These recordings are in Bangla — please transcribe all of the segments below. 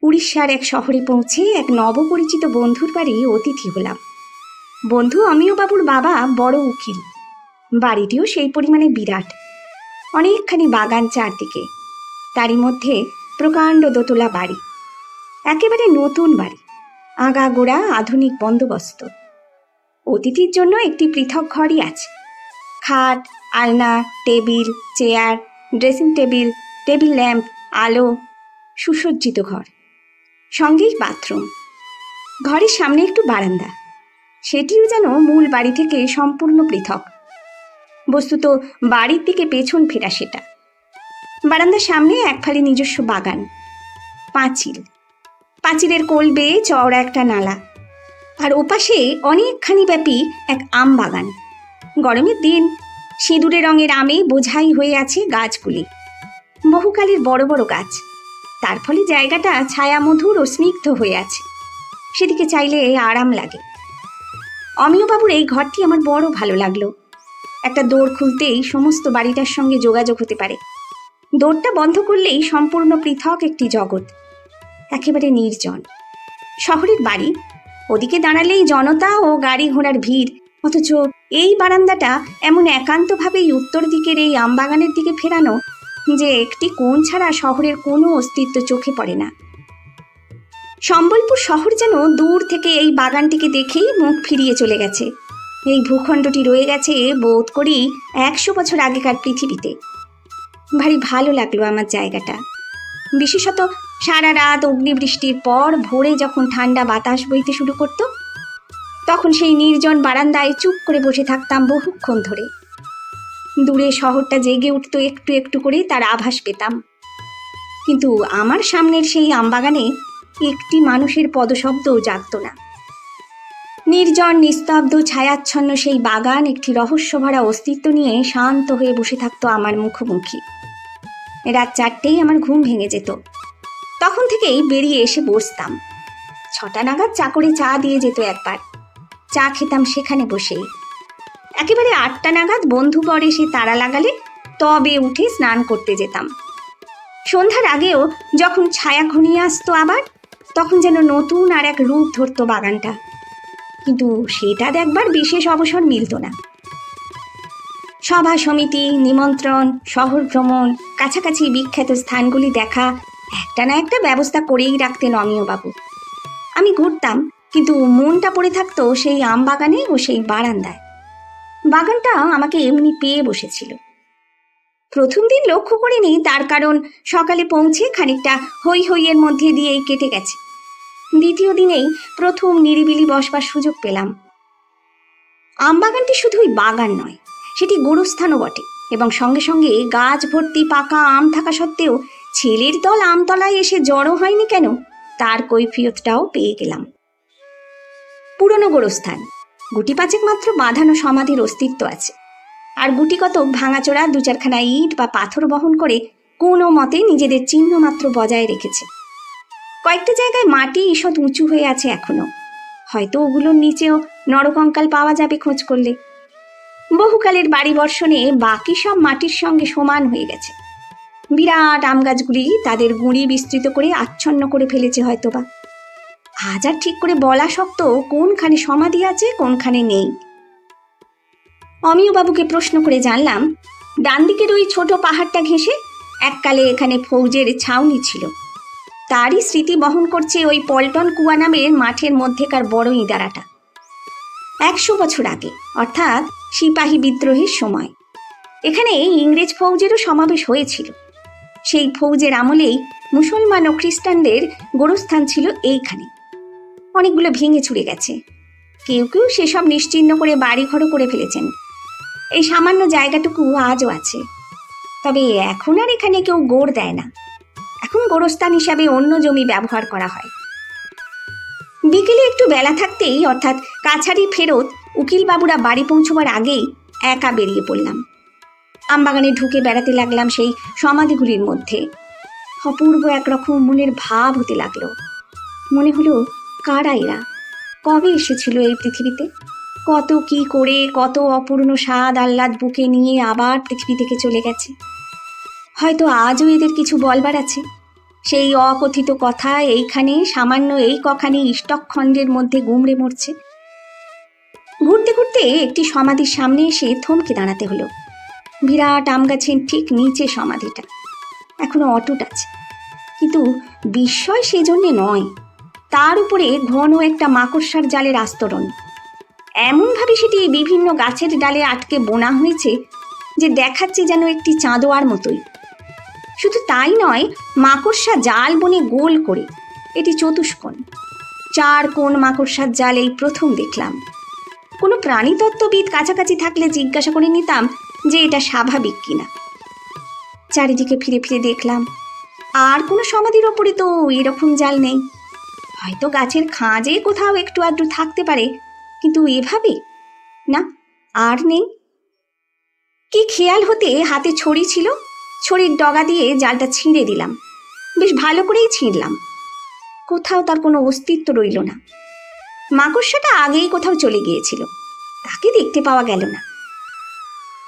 উড়িষ্যার এক শহরে পৌঁছে এক নবপরিচিত বন্ধুর বাড়ি অতিথি হলাম। বন্ধু অমিয়বাবুর বাবা বড় উকিল, বাড়িটিও সেই পরিমাণে বিরাট, অনেকখানি বাগান চারদিকে, তারই মধ্যে প্রকাণ্ড দোতলা বাড়ি, একেবারে নতুন বাড়ি, আগাগোড়া আধুনিক বন্দোবস্ত। অতিথির জন্য একটি পৃথক ঘরই আছে, খাট, আলনা, table, chair, dressing table, table lamp, আলো, সুসজ্জিত ঘর, সঙ্গেই বাথরুম। ঘরের সামনে একটু বারান্দা, সেটিও যেন মূল বাড়ি থেকে সম্পূর্ণ পৃথক। বস্তুত বাড়ির দিকে পেছন ফেরা সেটা। বারান্দার সামনে এক ফালি নিজস্ব বাগান, পাঁচিল, পাঁচিলের কোল বেয়ে চওড়া একটা নালা, আর ওপাশে অনেকখানি ব্যাপী এক আম বাগান। গরমের দিন সিঁদুরে রঙের আমে বোঝাই হয়ে আছে গাছগুলি, বহুকালের বড় বড় গাছ, তার ফলে জায়গাটা ছায়ামধুর ও স্নিগ্ধ হয়ে আছে, সেদিকে চাইলে আরাম লাগে। অমিয়বাবুর এই ঘরটি আমার বড় ভালো লাগলো। একটা দৌড় খুলতেই সমস্ত বাড়িটার সঙ্গে যোগাযোগ হতে পারে, দৌড়টা বন্ধ করলেই সম্পূর্ণ পৃথক একটি জগৎ, একেবারে নির্জন। শহরের বাড়ি, ওদিকে দাঁড়ালেই জনতা ও গাড়ি ঘোড়ার ভিড়, অথচ এই বারান্দাটা এমন একান্তভাবেই উত্তর দিকের এই আমবাগানের দিকে ফেরানো যে একটি কোণ ছাড়া শহরের কোনো অস্তিত্ব চোখে পড়ে না। সম্বলপুর শহর যেন দূর থেকে এই বাগানটিকে দেখেই মুখ ফিরিয়ে চলে গেছে। এই ভূখণ্ডটি রয়ে গেছে বোধ করি 100 বছর আগেকার পৃথিবীতে। ভারী ভালো লাগলো আমার জায়গাটা, বিশেষত সারা রাত অগ্নিবৃষ্টির পর ভোরে যখন ঠান্ডা বাতাস বইতে শুরু করত, তখন সেই নির্জন বারান্দায় চুপ করে বসে থাকতাম বহুক্ষণ ধরে। দূরে শহরটা জেগে উঠত একটু একটু করে, তার আভাস পেতাম, কিন্তু আমার সামনের সেই আমবাগানে একটি মানুষের পদশব্দও জাগত না। নির্জন নিস্তব্ধ ছায়াচ্ছন্ন সেই বাগান একটি রহস্যভরা অস্তিত্ব নিয়ে শান্ত হয়ে বসে থাকতো আমার মুখোমুখি। রাত 4টেই আমার ঘুম ভেঙে যেত, তখন থেকেই বেরিয়ে এসে বসতাম। 6টা নাগাদ চাকরে চা দিয়ে যেত একবার, চা খেতাম সেখানে বসেই। একেবারে 8টা নাগাদ বন্ধু বর এসে তাড়া লাগালে তবে উঠে স্নান করতে যেতাম। সন্ধ্যার আগেও যখন ছায়া ঘনিয়ে আসতো আবার, তখন যেন নতুন আর এক রূপ ধরতো বাগানটা, কিন্তু সেটা দেখবার বিশেষ অবসর মিলত না। সভা সমিতি, নিমন্ত্রণ, শহর ভ্রমণ, কাছাকাছি বিখ্যাত স্থানগুলি দেখা, একটা না একটা ব্যবস্থা করেই রাখতেন অমিয়বাবু। আমি ঘুরতাম, কিন্তু মনটা পড়ে থাকতো সেই আম বাগানে ও সেই বারান্দায়। বাগানটা আমাকে এমনি পেয়ে বসেছিল। প্রথম দিন লক্ষ্য করিনি, তার কারণ সকালে পৌঁছে খানিকটা হই হইয়ের মধ্যে দিয়েই কেটে গেছে। দ্বিতীয় দিনেই প্রথম নিরিবিলি বসবার সুযোগ পেলাম। আমবাগানটি শুধুই বাগান নয়, সেটি গোরস্থানও বটে, এবং সঙ্গে সঙ্গে গাছ ভর্তি পাকা আম থাকা সত্ত্বেও ছেলের দল আমতলায় এসে জড়ো হয়নি কেন, তার কৈফিয়তটাও পেয়ে গেলাম। পুরনো গোরস্থান, গুটি 5 মাত্র বাঁধানো সমাধির অস্তিত্ব আছে, আর গুটি কতক ভাঙাচোরা 2-4খানা ইট বা পাথর বহন করে কোনো মতে নিজেদের চিহ্ন মাত্র বজায় রেখেছে। কয়েকটা জায়গায় মাটি ঈষৎ উঁচু হয়ে আছে এখনো, হয়তো ওগুলোর নিচেও নরকঙ্কাল পাওয়া যাবে খোঁজ করলে। বহুকালের বাড়ি বর্ষণে বাকি সব মাটির সঙ্গে সমান হয়ে গেছে। বিরাট আম গাছগুলি তাদের গুঁড়ি বিস্তৃত করে আচ্ছন্ন করে ফেলেছে হয়তোবা। আজ আর ঠিক করে বলা শক্ত কোনখানে সমাধি আছে কোনখানে নেই। অমিয়বাবুকে প্রশ্ন করে জানলাম, ডান দিকের ওই ছোট পাহাড়টা ঘেঁষে এককালে এখানে ফৌজের ছাউনি ছিল, তারই স্মৃতি বহন করছে ওই পল্টন কুয়া নামের মাঠের মধ্যেকার বড় ইদারাটা। 100 বছর আগে, অর্থাৎ সিপাহী বিদ্রোহের সময়, এখানে ইংরেজ ফৌজেরও সমাবেশ হয়েছিল। সেই ফৌজের আমলেই মুসলমান ও খ্রিস্টানদের গোরস্থান ছিল এইখানে। অনেকগুলো ভেঙে চুরে গেছে, কেউ কেউ সেসব নিশ্চিহ্ন করে বাড়িঘরও করে ফেলেছেন। এই সামান্য জায়গাটুকু আজও আছে, তবে এখন আর এখানে কেউ গোড় দেয় না, এখন গোরস্থান হিসাবে অন্য জমি ব্যবহার করা হয়। বিকেলে একটু বেলা থাকতেই, অর্থাৎ কাছারি ফেরত উকিলবাবুরা বাড়ি পৌঁছবার আগেই একা বেরিয়ে পড়লাম। আমবাগানে ঢুকে বেড়াতে লাগলাম সেই সমাধিগুলির মধ্যে। অপূর্ব একরকম মনের ভাব হতে লাগলো। মনে হলো, কারা এরা, কবে এসেছিল এই পৃথিবীতে, কত কি করে, কত অপূর্ণ স্বাদ আহ্লাদ বুকে নিয়ে আবার পৃথিবী থেকে চলে গেছে। হয়তো আজও এদের কিছু বলবার আছে, সেই অকথিত কথা এইখানে সামান্য এই কখানি ইষ্টকখণ্ডের মধ্যে গুমড়ে মরছে। ঘুরতে ঘুরতে একটি সমাধির সামনে এসে থমকে দাঁড়াতে হলো। বিরাট আম গাছের ঠিক নিচে সমাধিটা এখনো অটুট আছে, কিন্তু বিস্ময় সেজন্যে নয়, তার উপরে ঘন একটা মাকড়সার জালের আস্তরণ। এমনভাবে সেটি বিভিন্ন গাছের ডালে আটকে বোনা হয়েছে যে দেখাচ্ছে যেন একটি চাঁদোয়ার মতোই। শুধু তাই নয়, মাকড়সা জাল বনে গোল করে এটি চতুষ্কোণ। 4 কোণ মাকড়সার জাল এই প্রথম দেখলাম। কোনো প্রাণীতত্ত্ববিদ কাছাকাছি থাকলে জিজ্ঞাসা করে নিতাম যে এটা স্বাভাবিক কিনা। চারিদিকে ফিরে ফিরে দেখলাম, আর কোনো সমাধির ওপরে তো এরকম জাল নেই। হয়তো গাছের খাঁজে কোথাও একটু আধটু থাকতে পারে, কিন্তু এভাবে না, আর নেই। কি খেয়াল হতে হাতে ছড়ি ছিল, ছড়ির ডগা দিয়ে জালটা ছিঁড়ে দিলাম। বেশ ভালো করেই ছিঁড়লাম। কোথাও তার কোনো অস্তিত্ব রইল না। মাকড়সাটা আগেই কোথাও চলে গিয়েছিল, তাকে দেখতে পাওয়া গেল না।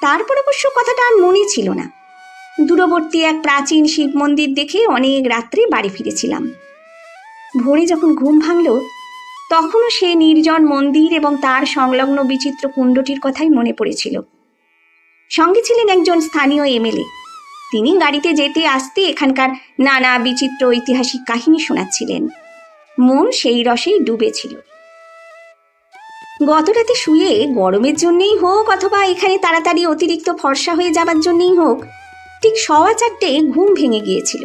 তারপর অবশ্য কথাটা আর মনে ছিল না। দূরবর্তী এক প্রাচীন শিব মন্দির দেখে অনেক রাত্রে বাড়ি ফিরেছিলাম। ভোরে যখন ঘুম ভাঙল, তখনও সে নির্জন মন্দির এবং তার সংলগ্ন বিচিত্র কুণ্ডটির কথাই মনে পড়েছিল। সঙ্গে ছিলেন একজন স্থানীয় এমএলএ। তিনি গাড়িতে যেতে আসতে এখানকার নানা বিচিত্র ঐতিহাসিক কাহিনী শোনাচ্ছিলেন। মন সেই রসেই ডুবেছিল। গত রাতে শুয়ে গরমের জন্যেই হোক অথবা এখানে তাড়াতাড়ি অতিরিক্ত ফর্সা হয়ে যাবার জন্যেই হোক, ঠিক 4:15 ঘুম ভেঙে গিয়েছিল।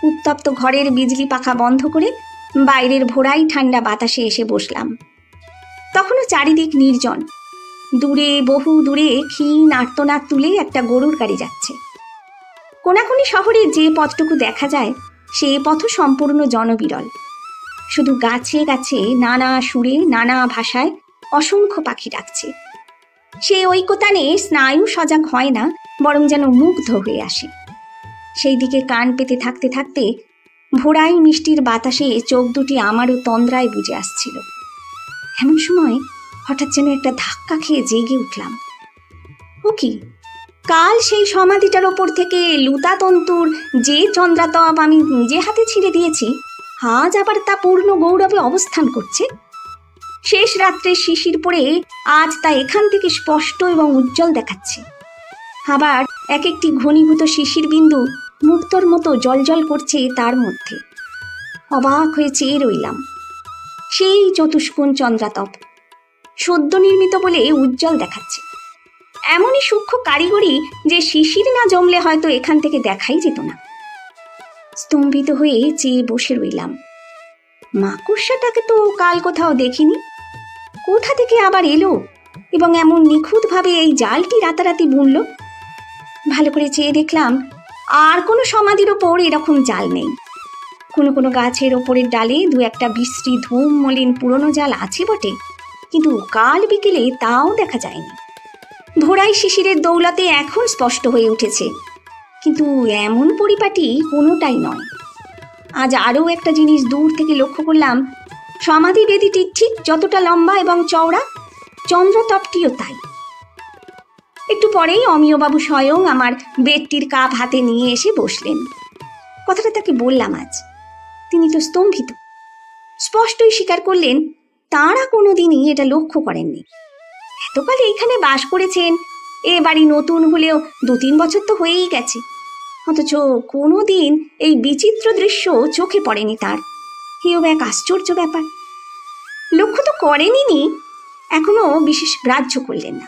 উত্তপ্ত ঘরের বিজলি পাখা বন্ধ করে বাইরের ভোরাই ঠান্ডা বাতাসে এসে বসলাম। তখনও চারিদিক নির্জন। দূরে, বহু দূরে ক্ষীণ আর্তনাদ তুলে একটা গরুর গাড়ি যাচ্ছে। কোনাকুনি শহরে যে পথটুকু দেখা যায়, সে পথও সম্পূর্ণ জনবিরল। শুধু গাছে গাছে নানা সুরে নানা ভাষায় অসংখ্য পাখি ডাকছে। সে ঐকতানে স্নায়ু সজাগ হয় না, বরং যেন মুগ্ধ হয়ে আসে। সেই দিকে কান পেতে থাকতে থাকতে ভোরাই মিষ্টির বাতাসে চোখ দুটি আমারও তন্দ্রায় বুঝে আসছিল। এমন সময় হঠাৎ যেন একটা ধাক্কা খেয়ে জেগে উঠলাম। ও কি, কাল সেই সমাধিটার ওপর থেকে লুতা তন্তুর যে চন্দ্রাতপ আমি নিজে হাতে ছিঁড়ে দিয়েছি, আজ আবার তা পূর্ণ গৌরবে অবস্থান করছে। শেষ রাত্রে শিশির পড়ে আজ তা এখান থেকে স্পষ্ট এবং উজ্জ্বল দেখাচ্ছে। আবার এক একটি ঘনীভূত শিশির বিন্দু মুক্তোর মতো জলজল করছে তার মধ্যে। অবাক হয়ে চেয়ে রইলাম। সেই চতুষ্কোণ চন্দ্রাতপ সদ্য নির্মিত বলে উজ্জ্বল দেখাচ্ছে। এমনই সূক্ষ্ম কারিগরি যে শিশির না জমলে হয়তো এখান থেকে দেখাই যেত না। স্তম্ভিত হয়ে চেয়ে বসে রইলাম। মাকড়সাটাকে তো কাল কোথাও দেখিনি। কোথা থেকে আবার এলো এবং এমন নিখুঁতভাবে এই জালটি রাতারাতি বুনল? ভালো করে চেয়ে দেখলাম, আর কোনো সমাধির ওপর এরকম জাল নেই। কোনো কোনো গাছের ওপরের ডালে 2-1টা বিশ্রী ধূম মলিন পুরনো জাল আছে বটে, কিন্তু কাল বিকেলে তাও দেখা যায়নি। ভোরাই শিশিরের দৌলতে এখন স্পষ্ট হয়ে উঠেছে, কিন্তু এমন পরিপাটি কোনোটাই নয়। আজ আরও একটা জিনিস দূর থেকে লক্ষ্য করলাম। সমাধি বেদিটি ঠিক যতটা লম্বা এবং চওড়া, চন্দ্রতপটিও তাই। একটু পরেই অমিয়বাবু স্বয়ং আমার বেডটির কাপ হাতে নিয়ে এসে বসলেন। কথাটা তাকে বললাম আজ। তিনি তো স্তম্ভিত। স্পষ্টই স্বীকার করলেন তাঁরা কোনোদিনই এটা লক্ষ্য করেননি। এতকাল এইখানে বাস করেছেন, এ বাড়ি নতুন হলেও 2-3 বছর তো হয়েই গেছে, অথচ কোনোদিন এই বিচিত্র দৃশ্য চোখে পড়েনি তার। এও এক আশ্চর্য ব্যাপার। লক্ষ্য তো করেনি, এখনো বিশেষ গ্রাহ্য করলেন না।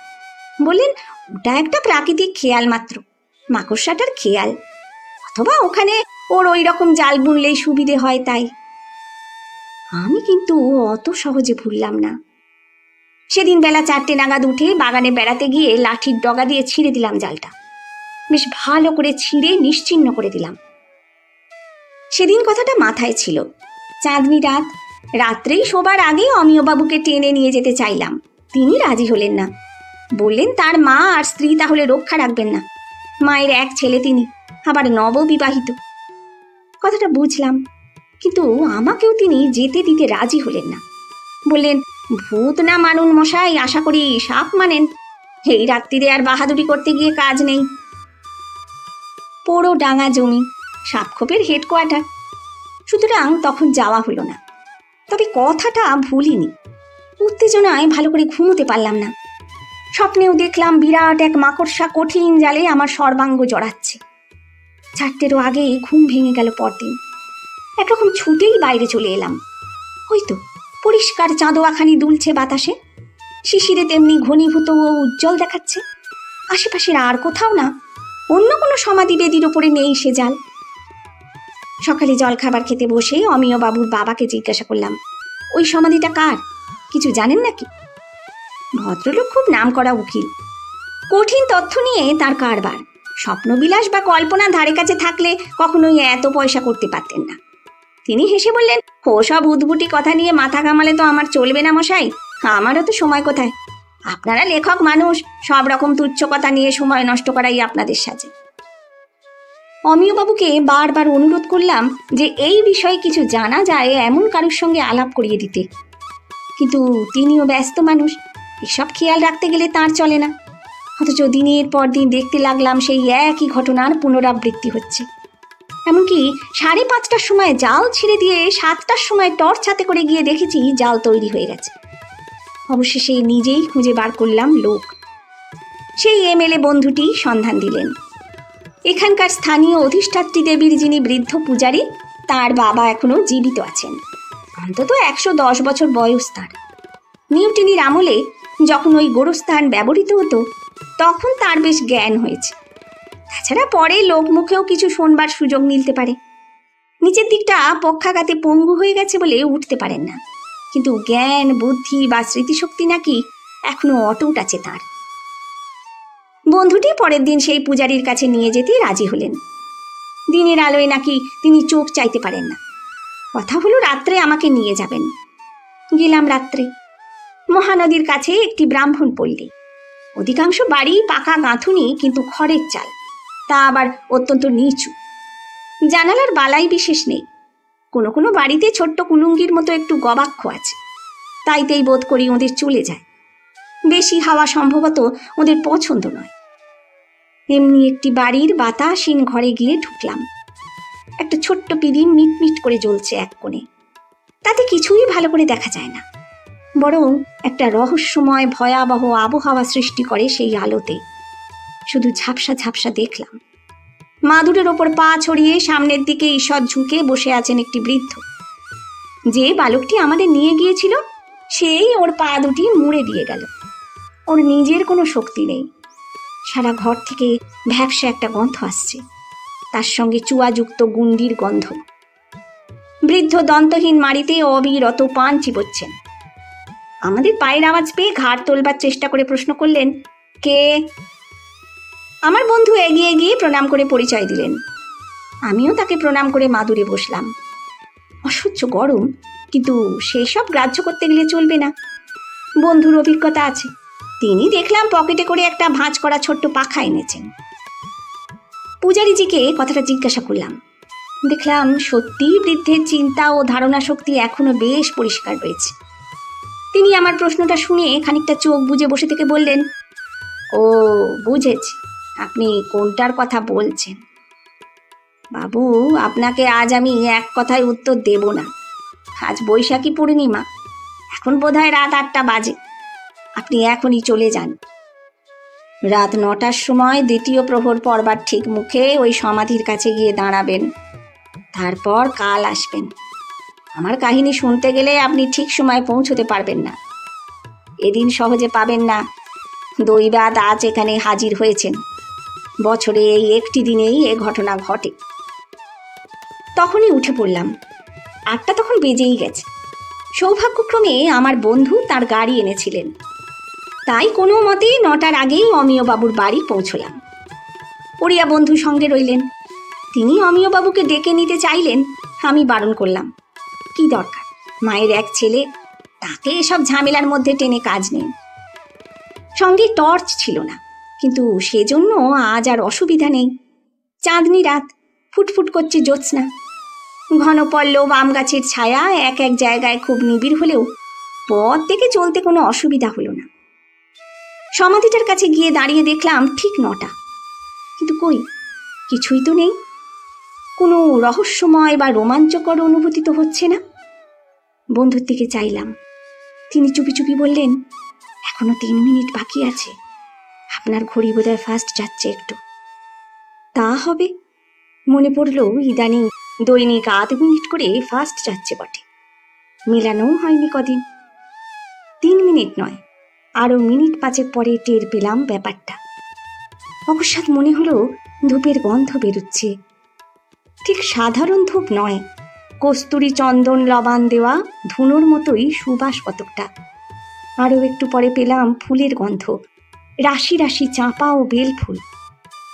বললেন ওটা একটা প্রাকৃতিক খেয়াল মাত্র, মাকড়সাটার খেয়াল, অথবা ওখানে ওর ওই রকম জাল বুনলেই সুবিধে হয় তাই। আমি কিন্তু অত সহজে ভুললাম না। সেদিন বেলা 4টে নাগাদ উঠে বাগানে বেড়াতে গিয়ে লাঠির ডগা দিয়ে ছিঁড়ে দিলাম জালটা। বেশ ভালো করে ছিঁড়ে নিশ্চিহ্ন করে দিলাম। সেদিন কথাটা মাথায় ছিল। চাঁদনি রাত, রাত্রেই শোবার আগে অমিয়বাবুকে টেনে নিয়ে যেতে চাইলাম। তিনি রাজি হলেন না। বললেন তার মা আর স্ত্রী তাহলে রক্ষা রাখবেন না। মায়ের এক ছেলে তিনি, আবার নববিবাহিত। কথাটা বুঝলাম, কিন্তু আমাকেও তিনি যেতে দিতে রাজি হলেন না। বললেন ভূত না মানুন মশাই, আশা করি সাপ মানেন। এই রাত্রিরে আর বাহাদুরি করতে গিয়ে কাজ নেই। পোড়ো ডাঙা জমি, সাপখোপের হেডকোয়ার্টার। সুতরাং তখন যাওয়া হলো না। তবে কথাটা ভুলিনি। উত্তেজনায় ভালো করে ঘুমোতে পারলাম না। স্বপ্নেও দেখলাম বিরাট এক মাকড়সা কঠিন জালে আমার সর্বাঙ্গ জড়াচ্ছে। 4টেরও আগে ঘুম ভেঙে গেল পরদিন। একরকম ছুটেই বাইরে চলে এলাম। হয়তো পরিষ্কার চাঁদোয়াখানি দুলছে বাতাসে, শিশিরে তেমনি ঘনীভূত ও উজ্জ্বল দেখাচ্ছে। আশেপাশের আর কোথাও না, অন্য কোনো সমাধি বেদির ওপরে নেই সে জাল। সকালে জলখাবার খেতে বসে অমিয় বাবুর বাবাকে জিজ্ঞাসা করলাম, ওই সমাধিটা কার, কিছু জানেন নাকি? ভদ্রলোক খুব নামকরা উকিল, কঠিন তথ্য নিয়ে তার কারবার। স্বপ্নবিলাস বা কল্পনা ধারে কাছে থাকলে কখনোই এত পয়সা করতে পারতেন না। তিনি হেসে বললেন, ও সব উদ্ভুটি কথা নিয়ে মাথা ঘামালে তো আমার চলবে না মশাই, আমারও তো সময় কোথায়। আপনারা লেখক মানুষ, সব রকম তুচ্ছ কথা নিয়ে সময় নষ্ট করাই আপনাদের সাজে। অমিয়বাবুকে বারবার অনুরোধ করলাম যে এই বিষয়ে কিছু জানা যায় এমন কারোর সঙ্গে আলাপ করিয়ে দিতে, কিন্তু তিনিও ব্যস্ত মানুষ, এসব খেয়াল রাখতে গেলে তার চলে না। অথচ দিনের পর দিন দেখতে লাগলাম সেই একই ঘটনার পুনরাবৃত্তি হচ্ছে। এমনকি 5:30টার সময় জাল ছিঁড়ে দিয়ে 7টার সময় টর্চ হাতে করে গিয়ে দেখেছি জাল তৈরি হয়ে গেছে। অবশেষে নিজেই খুঁজে বার করলাম লোক। সেই এমএলএ বন্ধুটি সন্ধান দিলেন। এখানকার স্থানীয় অধিষ্ঠাত্রী দেবীর যিনি বৃদ্ধ পূজারী, তার বাবা এখনো জীবিত আছেন। অন্তত 110 বছর বয়স তার। নিউটনির আমলে যখন ওই গোরস্থান ব্যবহৃত হতো তখন তার বেশ জ্ঞান হয়েছে। তাছাড়া পরে লোকমুখেও কিছু শোনবার সুযোগ মিলতে পারে। নিচের দিকটা পক্ষাঘাতে পঙ্গু হয়ে গেছে বলে উঠতে পারেন না, কিন্তু জ্ঞান, বুদ্ধি বা স্মৃতিশক্তি নাকি এখনো অটুট আছে তার। বন্ধুটি পরের দিন সেই পূজারীর কাছে নিয়ে যেতে রাজি হলেন। দিনের আলোয় নাকি তিনি চোখ চাইতে পারেন না। কথা হলো রাত্রে আমাকে নিয়ে যাবেন। গেলাম রাত্রে। মহানদীর কাছে একটি ব্রাহ্মণ পল্লী। অধিকাংশ বাড়ি পাকা গাঁথুনি, কিন্তু খড়ের চাল, তা আবার অত্যন্ত নিচু। জানালার বালাই বিশেষ নেই। কোনো কোনো বাড়িতে ছোট্ট কুলুঙ্গির মতো একটু গবাক্ষ আছে, তাইতেই বোধ করি ওদের চলে যায়। বেশি হাওয়া সম্ভবত ওদের পছন্দ নয়। এমনি একটি বাড়ির বাতাসহীন ঘরে গিয়ে ঢুকলাম। একটা ছোট্ট পিদিম মিটমিট করে জ্বলছে এক কোণে। তাতে কিছুই ভালো করে দেখা যায় না, বরং একটা রহস্যময় ভয়াবহ আবহাওয়া সৃষ্টি করে সেই আলোতে। শুধু ঝাপসা ঝাপসা দেখলাম। মাদুরের ওপর পা ছড়িয়ে সামনের দিকে ঈষৎ ঝুঁকে বসে আছেন একটি বৃদ্ধ। যে বালকটি আমাদের নিয়ে গিয়েছিল সেই ওর পা দুটি মুড়ে দিয়ে গেল। ওর নিজের কোনো শক্তি নেই। সারা ঘর থেকে ভ্যাপসা একটা গন্ধ আসছে, তার সঙ্গে চুয়াযুক্ত গুন্ডির গন্ধ। বৃদ্ধ দন্তহীন মাড়িতে অবিরত পান চিবোচ্ছেন। আমাদের পায়ের আওয়াজ পেয়ে ঘাড় তোলবার চেষ্টা করে প্রশ্ন করলেন, কে? আমার বন্ধু এগিয়ে গিয়ে প্রণাম করে পরিচয় দিলেন। আমিও তাকে প্রণাম করে মাদুরে বসলাম। অসহ্য গরম, কিন্তু সেসব গ্রাহ্য করতে গেলে চলবে না। বন্ধুর অভিজ্ঞতা আছে। তিনি দেখলাম পকেটে করে একটা ভাঁজ করা ছোট্ট পাখা এনেছেন। পূজারীজিকে কথাটা জিজ্ঞাসা করলাম। দেখলাম সত্যিই বৃদ্ধের চিন্তা ও ধারণা শক্তি এখনো বেশ পরিষ্কার রয়েছে। তিনি আমার প্রশ্নটা শুনে খানিকটা চোখ বুজে বসে থেকে বললেন, ও বুঝেছি, আপনি কোনটার কথা বলছেন। বাবু, আপনাকে আজ আমি এক কথায় উত্তর দেব না। আজ বৈশাখী পূর্ণিমা, এখন বোধহয় রাত 8টা বাজে। আপনি এখনই চলে যান। রাত 9টার সময় দ্বিতীয় প্রহর পড়বার ঠিক মুখে ওই সমাধির কাছে গিয়ে দাঁড়াবেন। তারপর কাল আসবেন। আমার কাহিনী শুনতে গেলে আপনি ঠিক সময় পৌঁছতে পারবেন না। এদিন সহজে পাবেন না। দৈবাৎ আজ এখানে হাজির হয়েছেন। বছরে এই একটি দিনেই এ ঘটনা ঘটে। তখনই উঠে পড়লাম। 8টা তখন বেজেই গেছে। সৌভাগ্যক্রমে আমার বন্ধু তার গাড়ি এনেছিলেন, তাই কোনো মতে 9টার আগেই অমিয়বাবুর বাড়ি পৌঁছলাম। পড়িয়া বন্ধু সঙ্গে রইলেন। তিনি অমিয়বাবুকে ডেকে নিতে চাইলেন, আমি বারণ করলাম। কি দরকার, মায়ের এক ছেলে, তাকে এসব ঝামেলার মধ্যে টেনে কাজ নেই। সঙ্গে টর্চ ছিল না, কিন্তু সেজন্য আজ আর অসুবিধা নেই। চাঁদনি রাত, ফুটফুট করছে জ্যোৎস্না। ঘন পল্লব আম গাছের ছায়া এক এক জায়গায় খুব নিবিড় হলেও পথ থেকে চলতে কোনো অসুবিধা হলো না। সমাধিটার কাছে গিয়ে দাঁড়িয়ে দেখলাম ঠিক 9টা, কিন্তু কই, কিছুই তো নেই। কোনো রহস্যময় বা রোমাঞ্চকর অনুভূতি তো হচ্ছে না। বন্ধুর দিকে চাইলাম। তিনি চুপি চুপি বললেন, এখনো 3 মিনিট বাকি আছে, আপনার ঘড়ি বোধহয় ফাস্ট যাচ্ছে একটু। তা হবে, মনে পড়ল ইদানিং দৈনিক 8 মিনিট করে ফাস্ট যাচ্ছে বটে, মেলানোও হয়নি কদিন। 3 মিনিট নয়, আরো মিনিট 5 পরে টের পেলাম ব্যাপারটা। অকস্মাৎ মনে হলো ধূপের গন্ধ বেরুচ্ছে। ঠিক সাধারণ ধূপ নয়, কস্তুরী চন্দন লবান দেওয়া ধুনোর মতোই সুবাস কতকটা। আরও একটু পরে পেলাম ফুলের গন্ধ, রাশি রাশি চাঁপা ও বেল ফুল,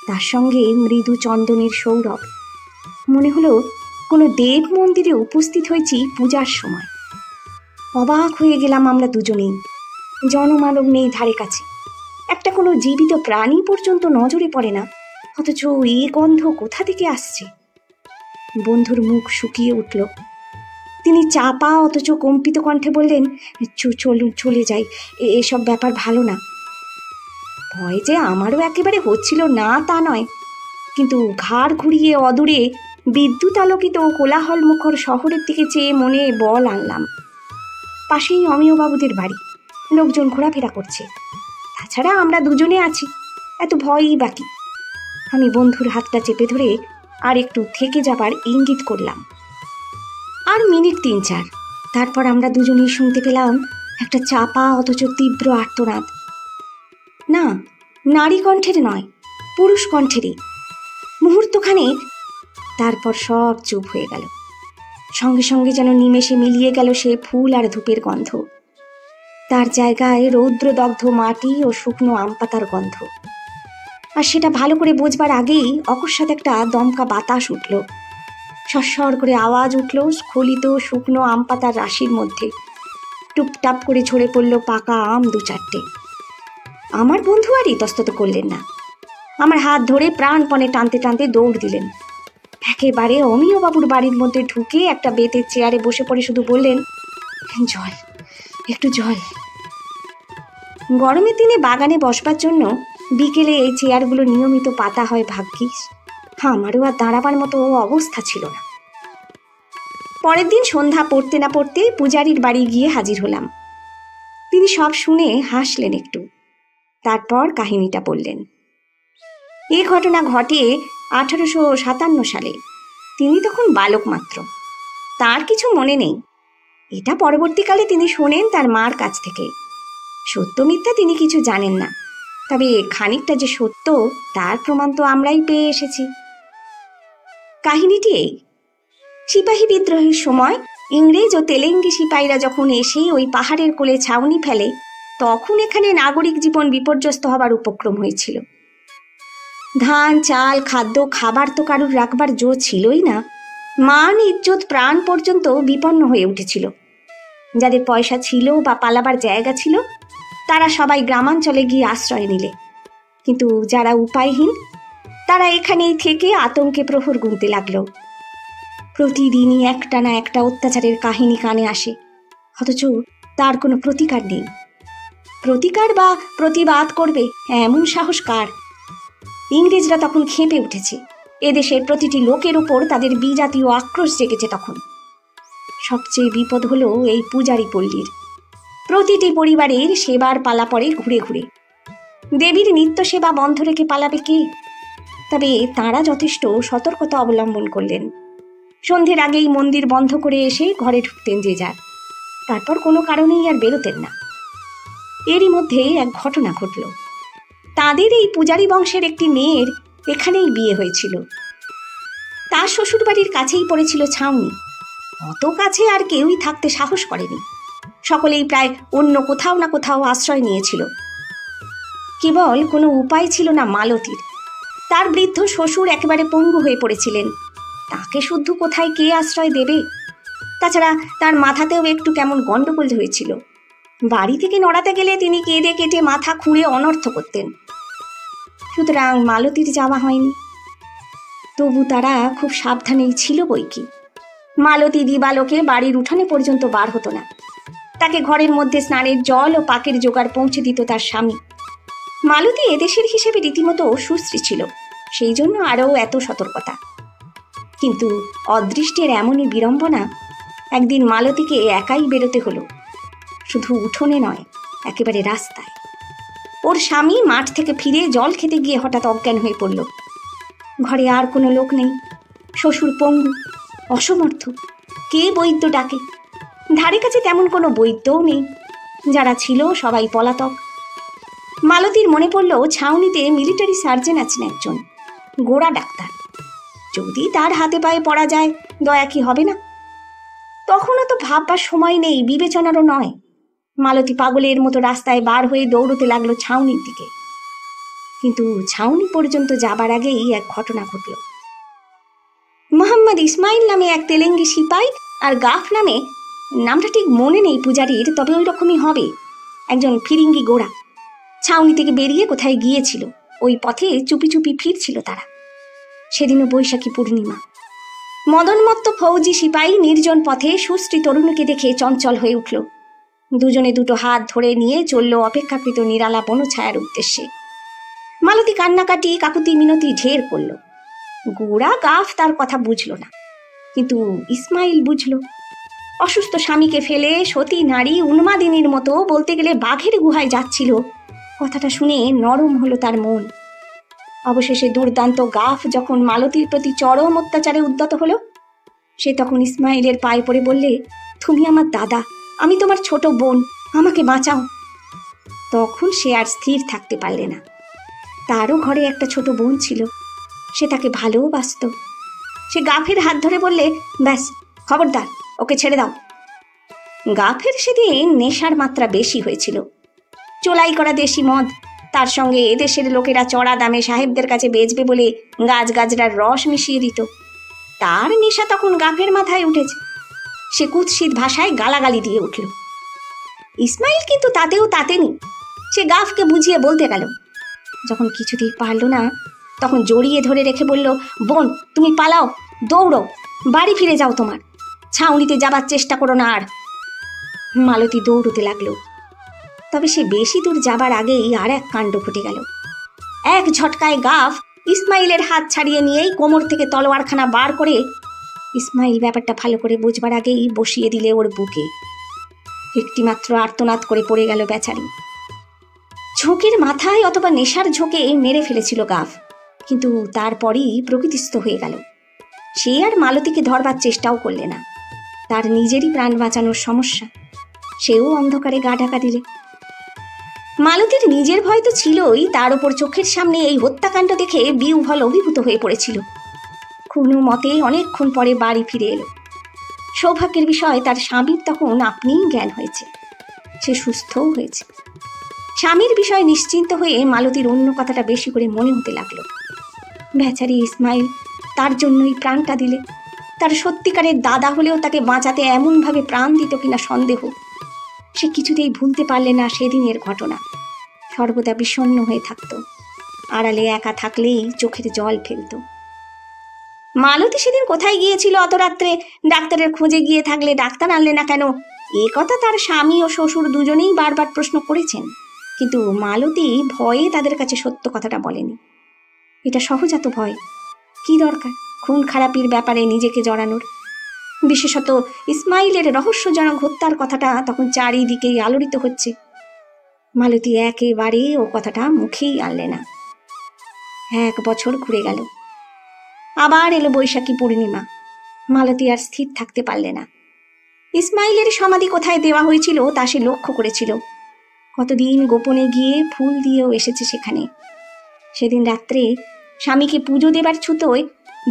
তার সঙ্গে মৃদু চন্দনের সৌরভ। মনে হলো কোনো দেব মন্দিরে উপস্থিত হয়েছি পূজার সময়। অবাক হয়ে গেলাম আমরা দুজনেই। জনমানব নেই ধারে কাছে, একটা কোনো জীবিত প্রাণী পর্যন্ত নজরে পড়ে না, অথচ এই গন্ধ কোথা থেকে আসছে? বন্ধুর মুখ শুকিয়ে উঠল। তিনি চাপা অথচ কম্পিত কণ্ঠে বললেন, চলুন চলে যাই, এসব ব্যাপার ভালো না। ভয় যে আমারও একেবারে হচ্ছিল না তা নয়, কিন্তু ঘাড় ঘুরিয়ে অদূরে বিদ্যুৎ আলোকিত কোলাহল মুখর শহরের দিকে চেয়ে মনে বল আনলাম। পাশেই অমিয়বাবুদের বাড়ি, লোকজন ঘোরাফেরা করছে। তাছাড়া আমরা দুজনে আছি, এত ভয়ই বাকি। আমি বন্ধুর হাতটা চেপে ধরে আর একটু থেকে যাবার ইঙ্গিত করলাম। আর মিনিট 3-4, তারপর আমরা দুজনেই শুনতে পেলাম একটা চাপা অথচ তীব্র আর্তনাদ। না, নারী কণ্ঠের নয়, পুরুষ কণ্ঠেরই। মুহূর্তখানেক, তারপর সব চুপ হয়ে গেল। সঙ্গে সঙ্গে যেন নিমেষে মিলিয়ে গেল সে ফুল আর ধূপের গন্ধ। তার জায়গায় রৌদ্রদগ্ধ মাটি ও শুকনো আম পাতার গন্ধ। আর সেটা ভালো করে বোঝবার আগেই অকস্মাৎ একটা দমকা বাতাস উঠল। সস্বর করে আওয়াজ উঠল স্খলিত শুকনো আম পাতার রাশির মধ্যে। টুপটাপ করে ঝরে পড়ল পাকা আম 2-4টে। আমার বন্ধু আর ইতস্তত করলেন না, আমার হাত ধরে প্রাণপণে টানতে টানতে দৌড় দিলেন। একেবারে অমিয়বাবুর বাড়ির মধ্যে ঢুকে একটা বেতের চেয়ারে বসে পড়ে শুধু বললেন, জল, একটু জল। গরমের দিনে বাগানে বসবার জন্য বিকেলে এই চেয়ারগুলো নিয়মিত পাতা হয় ভাগ্যিস। আমারও আর দাঁড়াবার মতো অবস্থা ছিল না। পরের দিন সন্ধ্যা পড়তে না পড়তে পূজারীর বাড়ি গিয়ে হাজির হলাম। তিনি সব শুনে হাসলেন একটু, তারপর কাহিনীটা বললেন। এ ঘটনা ঘটে 1857 সালে। তিনি তখন বালক মাত্র, তার কিছু মনে নেই। এটা পরবর্তীকালে তিনি শোনেন তার মার কাছ থেকে। সত্য মিথ্যা তিনি কিছু জানেন না, তবে খানিকটা যে সত্য তার প্রমাণ তো আমরাই পেয়ে এসেছি। কাহিনীটি এই, সিপাহী বিদ্রোহের সময় ইংরেজ ও তেলেঙ্গি সিপাহীরা যখন এসে ওই পাহাড়ের কোলে ছাউনি ফেলে, তখন এখানে নাগরিক জীবন বিপর্যস্ত হবার উপক্রম হয়েছিল। ধান চাল খাদ্য খাবার তো কারুর রাখবার জো ছিলই না। মান ইজ্জত প্রাণ পর্যন্ত বিপন্ন হয়ে উঠেছিল। যাদের পয়সা ছিল বা পালাবার জায়গা ছিল, তারা সবাই গ্রামাঞ্চলে গিয়ে আশ্রয় নিলে, কিন্তু যারা উপায়হীন তারা এখানেই থেকে আতঙ্কে প্রহর গুনতে লাগলো। প্রতিদিনই একটা না একটা অত্যাচারের কাহিনী কানে আসে, অথচ তার কোনো প্রতিকার নেই। প্রতিকার বা প্রতিবাদ করবে এমন সাহস কার? ইংরেজরা তখন খেপে উঠেছে। এদেশের প্রতিটি লোকের উপর তাদের বিজাতীয় আক্রোশ জেগেছে তখন। সবচেয়ে বিপদ হলো এই পূজারী পল্লীর। প্রতিটি পরিবারের সেবার পালা পড়ে ঘুরে ঘুরে। দেবীর নিত্য সেবা বন্ধ রেখে পালাবে কে? তবে তাঁরা যথেষ্ট সতর্কতা অবলম্বন করলেন। সন্ধ্যের আগেই মন্দির বন্ধ করে এসে ঘরে ঢুকতেন যে যার, তারপর কোনো কারণেই আর বেরোতেন না। এরই মধ্যে এক ঘটনা ঘটল। তাদের এই পূজারী বংশের একটি মেয়ের এখানেই বিয়ে হয়েছিল। তার শ্বশুরবাড়ির কাছেই পড়েছিল ছাউনি। অত কাছে আর কেউই থাকতে সাহস করেনি। সকলেই প্রায় অন্য কোথাও না কোথাও আশ্রয় নিয়েছিল। কেবল কোনো উপায় ছিল না মালতীর। তার বৃদ্ধ শ্বশুর একেবারে পঙ্গু হয়ে পড়েছিলেন। তাকে শুদ্ধ কোথায় কে আশ্রয় দেবে? তাছাড়া তার মাথাতেও একটু কেমন গন্ডগোল হয়েছিল। বাড়ি থেকে নড়াতে গেলে তিনি কেঁদে কেটে মাথা খুঁড়ে অনর্থ করতেন। সুতরাং মালতীর যাওয়া হয়নি। তবু তারা খুব সাবধানেই ছিল বই কি। মালতী দিবালোকে বাড়ির উঠানে পর্যন্ত বার হতো না। তাকে ঘরের মধ্যে স্নানের জল ও পাকের জোগাড় পৌঁছে দিত তার স্বামী। মালতী এদেশের হিসেবে রীতিমতো সুশ্রী ছিল, সেই জন্য আরও এত সতর্কতা। কিন্তু অদৃষ্টের এমনই বিড়ম্বনা, একদিন মালতীকে একাই বেরোতে হলো, শুধু উঠোনে নয়, একেবারে রাস্তায়। ওর স্বামী মাঠ থেকে ফিরে জল খেতে গিয়ে হঠাৎ অজ্ঞান হয়ে পড়ল। ঘরে আর কোনো লোক নেই, শ্বশুর পঙ্গু, অসমর্থ। কে বৈদ্য ডাকে? ধারে কাছে তেমন কোনো বৈদ্যও নেই, যারা ছিল সবাই পলাতক। মালতীর মনে পড়ল ছাউনিতে মিলিটারি সার্জন আছেন একজন, গোড়া ডাক্তার। যদি তার হাতে পায়ে পড়া যায়, দয়া কি হবে না? তখনও তো ভাববার সময় নেই, বিবেচনারও নয়। মালতী পাগলের মতো রাস্তায় বার হয়ে দৌড়তে লাগলো ছাউনির দিকে। কিন্তু ছাউনি পর্যন্ত যাবার আগেই এক ঘটনা ঘটল। মোহাম্মদ ইসমাইল নামে এক তেলেঙ্গি সিপাই আর গাফ নামে, নামটা ঠিক মনে নেই পূজারীর, তবে ওই রকমই হবে, একজন ফিরিঙ্গি গোড়া ছাউনি থেকে বেরিয়ে কোথায় গিয়েছিল। ওই পথে চুপি চুপি ফিরছিল তারা। সেদিনও বৈশাখী পূর্ণিমা। মদনমত্ত ফৌজি সিপাই নির্জন পথে সুশ্রী তরুণীকে দেখে চঞ্চল হয়ে উঠল। দুজনে দুটো হাত ধরে নিয়ে চলল অপেক্ষাকৃত নিরালা বনছায়ার উদ্দেশ্যে। মালতী কান্নাকাটি কাকুতি মিনতি ঢের করল। গোড়া গাফ তার কথা বুঝল না, কিন্তু ইসমাইল বুঝল। অসুস্থ স্বামীকে ফেলে সতী নারী উন্মাদিনীর মতো, বলতে গেলে বাঘের গুহায় যাচ্ছিল। কথাটা শুনে নরম হলো তার মন। অবশেষে দুর্দান্ত গাফ যখন মালতীর প্রতি চরম অত্যাচারে উদ্যত হলো, সে তখন ইসমাইলের পায়ে পড়ে বললে, তুমি আমার দাদা, আমি তোমার ছোট বোন, আমাকে বাঁচাও। তখন সে আর স্থির থাকতে পারলে না। তারও ঘরে একটা ছোট বোন ছিল, সে তাকে ভালোবাসত। সে গাফের হাত ধরে বললে, ব্যাস, খবরদার, ওকে ছেড়ে দাও। গাফের সেদিন নেশার মাত্রা বেশি হয়েছিল। চোলাই করা দেশি মদ, তার সঙ্গে এদেশের লোকেরা চড়া দামে সাহেবদের কাছে বেচবে বলে গাছগাছড়ার রস মিশিয়ে দিত। তার নেশা তখন গাফের মাথায় উঠেছে। সে কুৎসিত ভাষায় গালাগালি দিয়ে উঠল। ইসমাইল কিন্তু তাতেও তাতেনি। সে গাফকে বুঝিয়ে বলতে গেল। যখন কিছুতেই পারল না, তখন জড়িয়ে ধরে রেখে বলল, বোন, তুমি পালাও, দৌড়ো, বাড়ি ফিরে যাও, তোমার ছাউনিতে যাবার চেষ্টা করো না আর। মালতী দৌড়তে লাগলো। তবে সে বেশি দূর যাবার আগেই আর এক কাণ্ড ঘটে গেল। এক ঝটকায় গাফ ইসমাইলের হাত ছাড়িয়ে নিয়েই কোমর থেকে তলোয়ারখানা বার করে, ইসমাইল ব্যাপারটা ভালো করে বুঝবার আগেই বসিয়ে দিলে ওর বুকে। একটিমাত্র আর্তনাদ করে পড়ে গেল বেচারি। ঝোঁকের মাথায় অথবা নেশার ঝোঁকে মেরে ফেলেছিল গাফ, কিন্তু তারপরেই প্রকৃতিস্থ হয়ে গেল। সে আর মালতীকে ধরবার চেষ্টাও করলে না। তার নিজেরই প্রাণ বাঁচানোর সমস্যা, সেও অন্ধকারে গা ঢাকা দিলে। মালতীর নিজের ভয় তো ছিলই, তার উপর চোখের সামনে এই হত্যাকাণ্ড দেখে বিহ্বল অভিভূত হয়ে পড়েছিল। কোনো মতে অনেকক্ষণ পরে বাড়ি ফিরে এলো। সৌভাগ্যের বিষয়, তার স্বামীর তখন আপনিই জ্ঞান হয়েছে, সে সুস্থও হয়েছে। স্বামীর বিষয়ে নিশ্চিন্ত হয়ে মালতীর অন্য কথাটা বেশি করে মনে হতে লাগলো। বেচারি ইসমাইল তার জন্যই প্রাণটা দিলে। তার সত্যিকারের দাদা হলেও তাকে বাঁচাতে এমনভাবে প্রাণ দিত কিনা সন্দেহ। সে কিছুতেই ভুলতে পারলে না সেদিনের ঘটনা। সর্বদা বিষণ্ণ হয়ে থাকত, আড়ালে একা থাকলেই চোখের জল ফেলত। মালতী সেদিন কোথায় গিয়েছিল অত রাত্রে? ডাক্তারের খোঁজে গিয়ে থাকলে ডাক্তার আনলে না কেন? এ কথা তার স্বামী ও শ্বশুর দুজনেই বারবার প্রশ্ন করেছেন, কিন্তু মালতী ভয়ে তাদের কাছে সত্য কথাটা বলেনি। এটা সহজাত ভয়। কি দরকার খুন খারাপির ব্যাপারে নিজেকে জড়ানোর? বিশেষত ইসমাইলের রহস্যজনক হত্যার কথাটা তখন চারিদিকেই আলোড়িত হচ্ছে। মালতী একেবারে ও কথাটা মুখেই আনলে না। 1 বছর ঘুরে গেল। আবার এলো বৈশাখী পূর্ণিমা। মালতী আর স্থির থাকতে পারলে না। ইসমাইলের সমাধি কোথায় দেওয়া হয়েছিল তা সে লক্ষ্য করেছিল। কতদিন গোপনে গিয়ে ফুল দিয়েও এসেছে সেখানে। সেদিন রাত্রে স্বামীকে পুজো দেবার ছুতোয়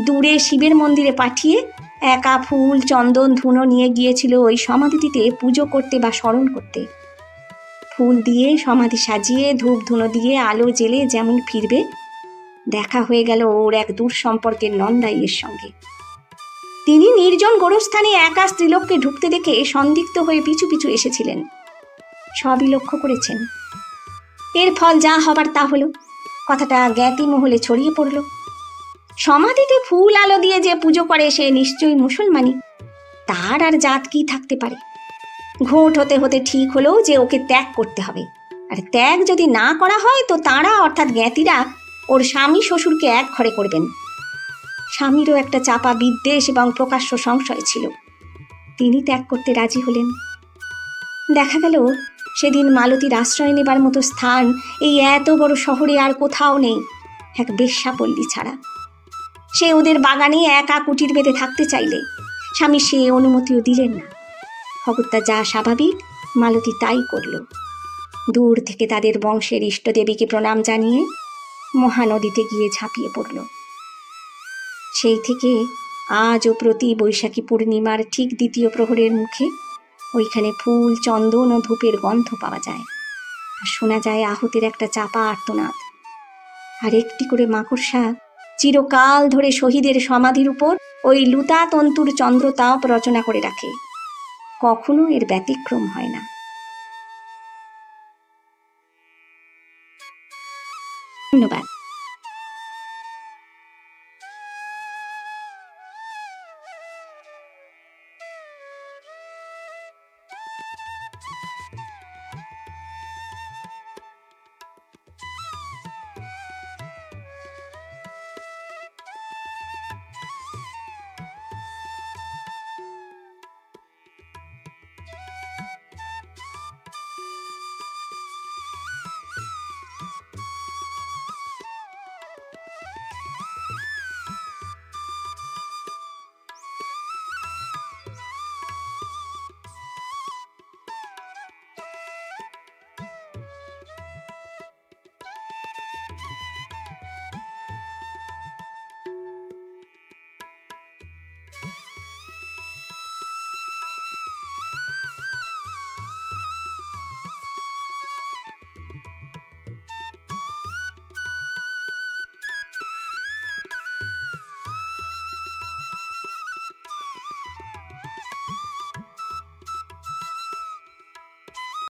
দূরে শিবের মন্দিরে পাঠিয়ে একা ফুল, চন্দন, ধুনো নিয়ে গিয়েছিল ওই সমাধিটিতে পুজো করতে বা স্মরণ করতে। ফুল দিয়ে সমাধি সাজিয়ে ধূপ ধুনো দিয়ে আলো জেলে যেমন ফিরবে, দেখা হয়ে গেল ওর এক দূর সম্পর্কের নন্দাইয়ের সঙ্গে। তিনি নির্জন গোরস্থানে একা স্ত্রীলোককে ঢুকতে দেখে সন্দিগ্ধ হয়ে পিছু পিছু এসেছিলেন। সবই লক্ষ্য করেছেন। এর ফল যা হবার তা হলো। কথাটা জ্ঞাতি মহলে ছড়িয়ে পড়ল। সমাধিতে ফুল আলো দিয়ে যে পুজো করে সে নিশ্চয়ই মুসলমানি। তার আর জাত কি থাকতে পারে? ঘোট হতে হতে ঠিক হলো যে ওকে ত্যাগ করতে হবে। আর ত্যাগ যদি না করা হয় তো তাঁরা অর্থাৎ জ্ঞাতিরা ওর স্বামী শ্বশুরকে এক ঘরে করবেন। স্বামীরও একটা চাপা বিদ্বেষ এবং প্রকাশ্য সংশয় ছিল। তিনি ত্যাগ করতে রাজি হলেন। দেখা গেল সেদিন মালতীর আশ্রয় নেবার মতো স্থান এই এত বড় শহরে আর কোথাও নেই, এক বেশ্যাপল্লী ছাড়া। সে ওদের বাগানে একা কুটির বেঁধে থাকতে চাইলে স্বামী সে অনুমতিও দিলেন না। অগত্যা যা স্বাভাবিক মালতী তাই করল। দূর থেকে তাদের বংশের ইষ্টদেবীকে প্রণাম জানিয়ে মহানদীতে গিয়ে ঝাঁপিয়ে পড়ল। সেই থেকে আজও প্রতি বৈশাখী পূর্ণিমার ঠিক দ্বিতীয় প্রহরের মুখে ওইখানে ফুল, চন্দন ও ধূপের গন্ধ পাওয়া যায়, আর শোনা যায় আহতের একটা চাপা আর্তনাদ। আর একটি করে মাকড়সা চিরকাল ধরে শহীদের সমাধির উপর ওই লুতা তন্তুর চন্দ্রতাপ রচনা করে রাখে। কখনো এর ব্যতিক্রম হয় না। ধন্যবাদ।